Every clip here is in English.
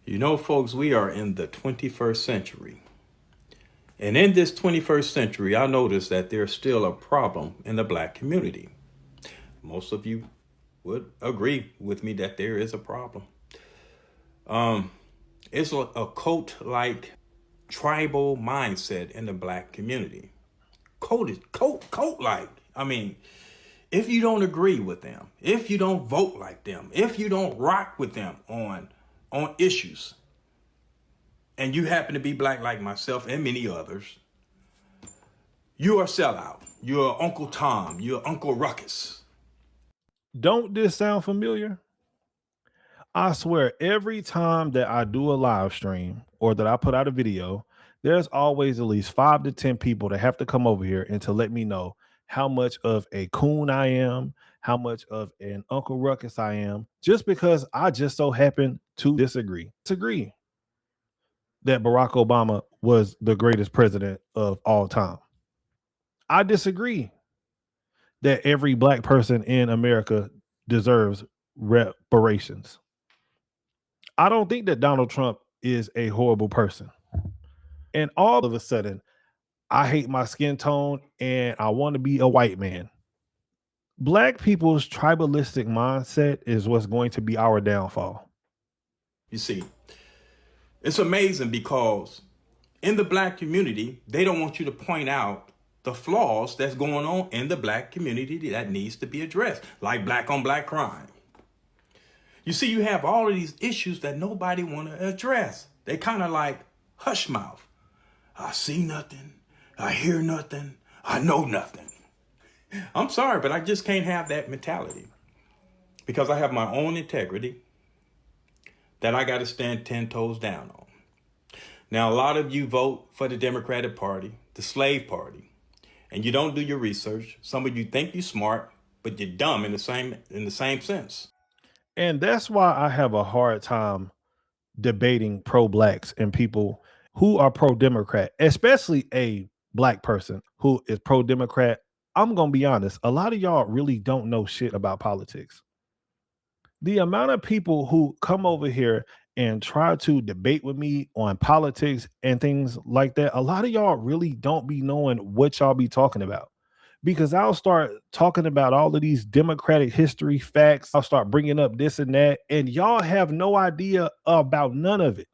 You know, folks, we are in the 21st century. And in this 21st century, I noticed that there's still a problem in the black community. Most of you would agree with me that there is a problem. It's a cult-like tribal mindset in the black community. Cult-like. I mean, if you don't agree with them, if you don't vote like them, if you don't rock with them on issues, and you happen to be black like myself and many others, you're a sellout. You're Uncle Tom. You're Uncle Ruckus. Don't this sound familiar? I swear, every time that I do a live stream or that I put out a video, there's always at least 5 to 10 people that have to come over here and to let me know how much of a coon I am, how much of an Uncle Ruckus I am, just because I just so happen to disagree that Barack Obama was the greatest president of all time. I disagree that every black person in America deserves reparations. I don't think that Donald Trump is a horrible person. And all of a sudden, I hate my skin tone and I want to be a white man. Black people's tribalistic mindset is what's going to be our downfall. You see, it's amazing because in the black community, they don't want you to point out the flaws that's going on in the black community that needs to be addressed, like black on black crime. You see, you have all of these issues that nobody want to address. They kind of like hush mouth. I see nothing. I hear nothing. I know nothing. I'm sorry, but I just can't have that mentality because I have my own integrity that I got to stand 10 toes down on. Now, a lot of you vote for the Democratic Party, the slave party, and you don't do your research. Some of you think you're smart, but you're dumb in the same sense. And that's why I have a hard time debating pro-blacks and people who are pro-Democrat, especially a black person who is pro-Democrat. I'm going to be honest, a lot of y'all really don't know shit about politics. The amount of people who come over here and try to debate with me on politics and things like that, a lot of y'all really don't be knowing what y'all be talking about. Because I'll start talking about all of these Democratic history facts. I'll start bringing up this and that, and y'all have no idea about none of it.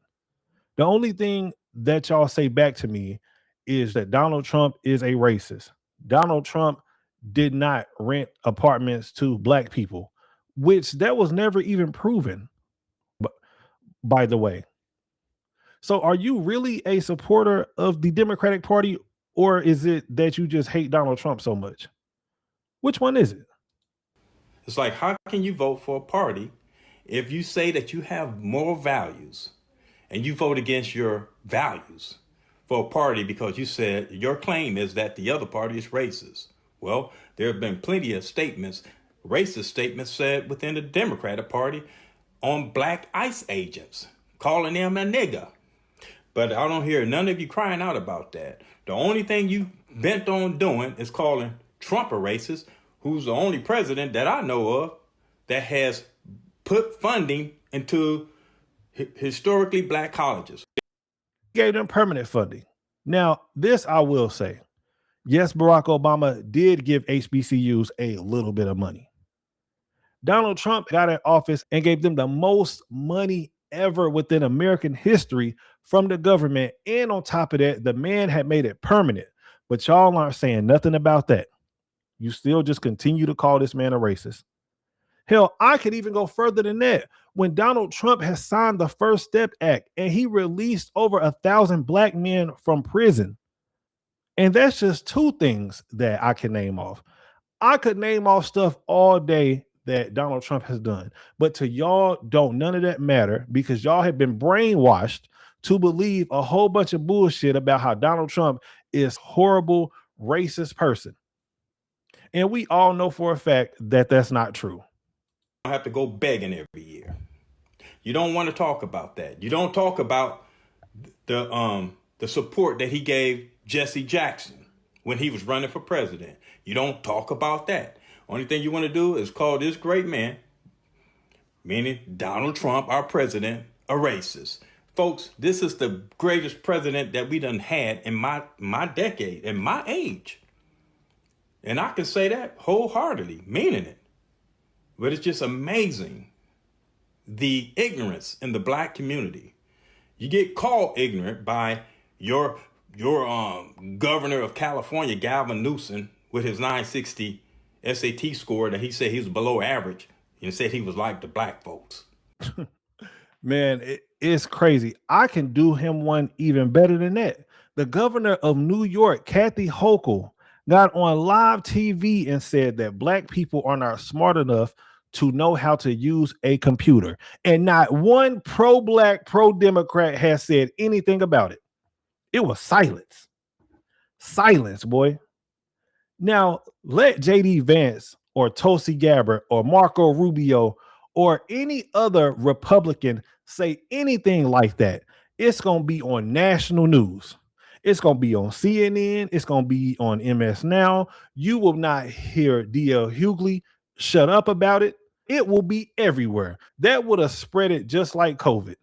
The only thing that y'all say back to me is that Donald Trump is a racist. Donald Trump did not rent apartments to black people, which that was never even proven, by the way. So are you really a supporter of the Democratic Party, or is it that you just hate Donald Trump so much? Which one is it? It's like, how can you vote for a party if you say that you have moral values and you vote against your values for a party because you said your claim is that the other party is racist? Well, there have been plenty of statements, racist statements said within the Democratic Party on black ICE agents, calling them a nigger. But I don't hear none of you crying out about that. The only thing you bent on doing is calling Trump a racist, who's the only president that I know of that has put funding into historically black colleges. Gave them permanent funding. Now, this I will say. Yes, Barack Obama did give HBCUs a little bit of money. Donald Trump got in office and gave them the most money ever within American history from the government. And on top of that, the man had made it permanent. But y'all aren't saying nothing about that. You still just continue to call this man a racist. Hell, I could even go further than that. When Donald Trump has signed the First Step Act and he released over 1,000 black men from prison. And that's just two things that I can name off. I could name off stuff all day that Donald Trump has done. But to y'all, don't none of that matter because y'all have been brainwashed to believe a whole bunch of bullshit about how Donald Trump is horrible, racist person. And we all know for a fact that that's not true. I have to go begging every year. You don't want to talk about that. You don't talk about the support that he gave Jesse Jackson when he was running for president. You don't talk about that. Only thing you want to do is call this great man, meaning Donald Trump, our president, a racist. Folks, this is the greatest president that we done had in my decade, in my age. And I can say that wholeheartedly, meaning it. But it's just amazing the ignorance in the black community. You get called ignorant by your governor of California, Gavin Newsom, with his 960 SAT score that he said he was below average and said he was like the black folks. Man, it's crazy. I can do him one even better than that. The governor of New York, Kathy Hochul, got on live TV and said that black people are not smart enough to know how to use a computer. And not one pro-black, pro-democrat has said anything about it. It was silence. Silence, boy. Now, let JD Vance or Tulsi Gabbard or Marco Rubio or any other Republican say anything like that. It's going to be on national news. It's going to be on CNN. It's going to be on MS Now. You will not hear DL Hughley shut up about it. It will be everywhere. That would have spread it just like COVID.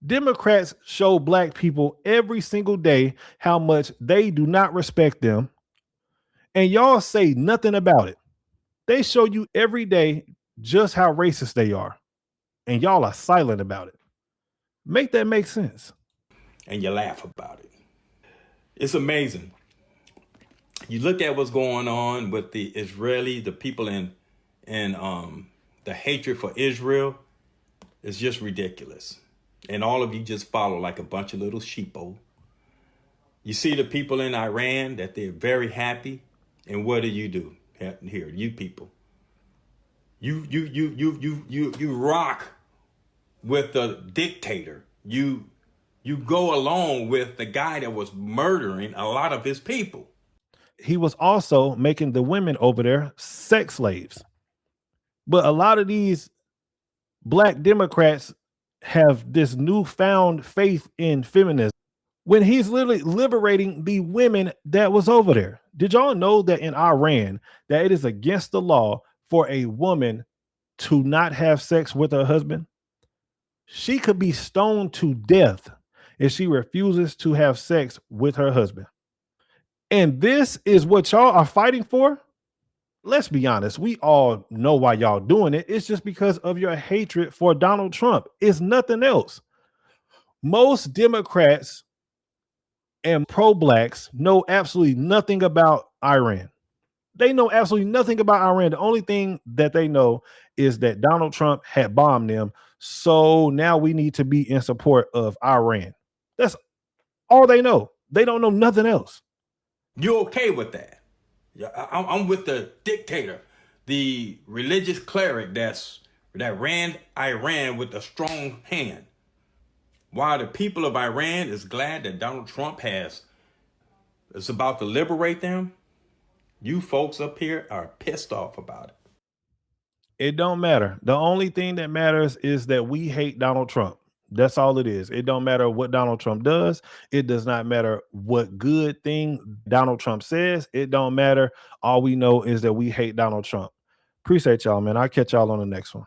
Democrats show black people every single day how much they do not respect them, and y'all say nothing about it. They show you every day just how racist they are, and y'all are silent about it. Make that make sense. And you laugh about it. It's amazing. You look at what's going on with the Israeli, the people in the hatred for Israel is just ridiculous. And all of you just follow like a bunch of little sheeple. You see the people in Iran that they're very happy. And what do? Here, you people. You rock with the dictator. You go along with the guy that was murdering a lot of his people. He was also making the women over there sex slaves. But a lot of these black Democrats have this newfound faith in feminism when he's literally liberating the women that was over there. Did y'all know that in Iran that it is against the law for a woman to not have sex with her husband? She could be stoned to death if she refuses to have sex with her husband. And this is what y'all are fighting for? Let's be honest. We all know why y'all doing it. It's just because of your hatred for Donald Trump. It's nothing else. Most Democrats and pro-blacks know absolutely nothing about Iran. They know absolutely nothing about Iran. The only thing that they know is that Donald Trump had bombed them. So now we need to be in support of Iran. That's all they know. They don't know nothing else. You okay with that? I'm with the dictator, the religious cleric that ran Iran with a strong hand. While the people of Iran is glad that Donald Trump is about to liberate them, you folks up here are pissed off about it. It don't matter. The only thing that matters is that we hate Donald Trump. That's all it is. It don't matter what Donald Trump does. It does not matter what good thing Donald Trump says. It don't matter. All we know is that we hate Donald Trump. Appreciate y'all, man. I'll catch y'all on the next one.